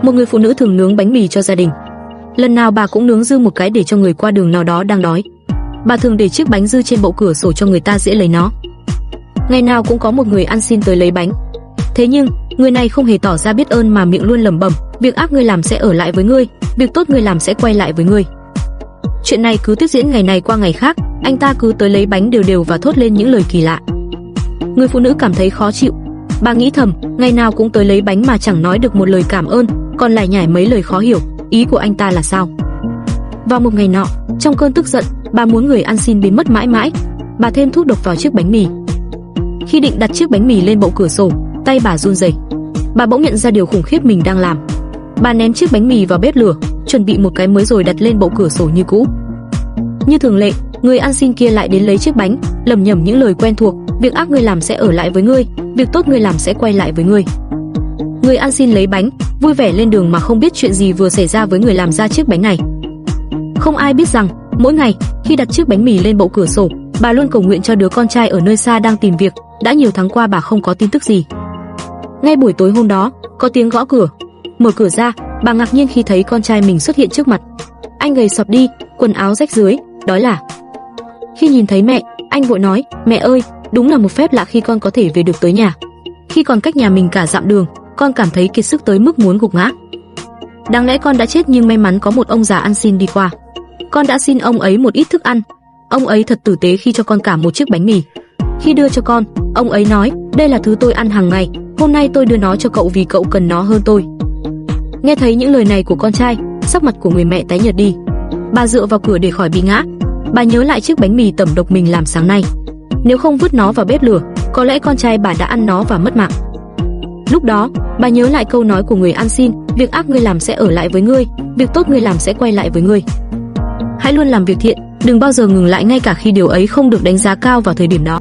một người phụ nữ thường nướng bánh mì cho gia đình. Lần nào bà cũng nướng dư một cái để cho người qua đường nào đó đang đói. Bà thường để chiếc bánh dư trên bậu cửa sổ cho người ta dễ lấy nó. Ngày nào cũng có một người ăn xin tới lấy bánh. Thế nhưng, người này không hề tỏ ra biết ơn mà miệng luôn lẩm bẩm, việc ác ngươi làm sẽ ở lại với ngươi, việc tốt ngươi làm sẽ quay lại với ngươi. Chuyện này cứ tiếp diễn ngày này qua ngày khác, anh ta cứ tới lấy bánh đều đều và thốt lên những lời kỳ lạ. Người phụ nữ cảm thấy khó chịu. Bà nghĩ thầm, ngày nào cũng tới lấy bánh mà chẳng nói được một lời cảm ơn, còn lại nhải mấy lời khó hiểu, ý của anh ta là sao? Vào một ngày nọ, trong cơn tức giận, bà muốn người ăn xin biến mất mãi mãi. Bà thêm thuốc độc vào chiếc bánh mì. Khi định đặt chiếc bánh mì lên bậu cửa sổ, tay bà run rẩy. Bà bỗng nhận ra điều khủng khiếp mình đang làm. Bà ném chiếc bánh mì vào bếp lửa, chuẩn bị một cái mới rồi đặt lên bậu cửa sổ như cũ. Như thường lệ, người ăn xin kia lại đến lấy chiếc bánh, lẩm nhẩm những lời quen thuộc, việc ác ngươi làm sẽ ở lại với ngươi, việc tốt ngươi làm sẽ quay lại với ngươi. Người ăn xin lấy bánh, vui vẻ lên đường mà không biết chuyện gì vừa xảy ra với người làm ra chiếc bánh này. Không ai biết rằng, mỗi ngày, khi đặt chiếc bánh mì lên bậu cửa sổ, bà luôn cầu nguyện cho đứa con trai ở nơi xa đang tìm việc, đã nhiều tháng qua bà không có tin tức gì. Ngay buổi tối hôm đó, có tiếng gõ cửa. Mở cửa ra, bà ngạc nhiên khi thấy con trai mình xuất hiện trước mặt. Anh gầy sọp đi, quần áo rách rưới, đói là. Khi nhìn thấy mẹ, anh vội nói, mẹ ơi, đúng là một phép lạ khi con có thể về được tới nhà. Khi còn cách nhà mình cả dặm đường, con cảm thấy kiệt sức tới mức muốn gục ngã. Đáng lẽ con đã chết nhưng may mắn có một ông già ăn xin đi qua. Con đã xin ông ấy một ít thức ăn. Ông ấy thật tử tế khi cho con cả một chiếc bánh mì. Khi đưa cho con, ông ấy nói, đây là thứ tôi ăn hàng ngày, hôm nay tôi đưa nó cho cậu vì cậu cần nó hơn tôi. Nghe thấy những lời này của con trai, sắc mặt của người mẹ tái nhợt đi. Bà dựa vào cửa để khỏi bị ngã. Bà nhớ lại chiếc bánh mì tẩm độc mình làm sáng nay. Nếu không vứt nó vào bếp lửa, có lẽ con trai bà đã ăn nó và mất mạng. Lúc đó, bà nhớ lại câu nói của người ăn xin, việc ác ngươi làm sẽ ở lại với ngươi, việc tốt ngươi làm sẽ quay lại với ngươi. Hãy luôn làm việc thiện, đừng bao giờ ngừng lại ngay cả khi điều ấy không được đánh giá cao vào thời điểm đó.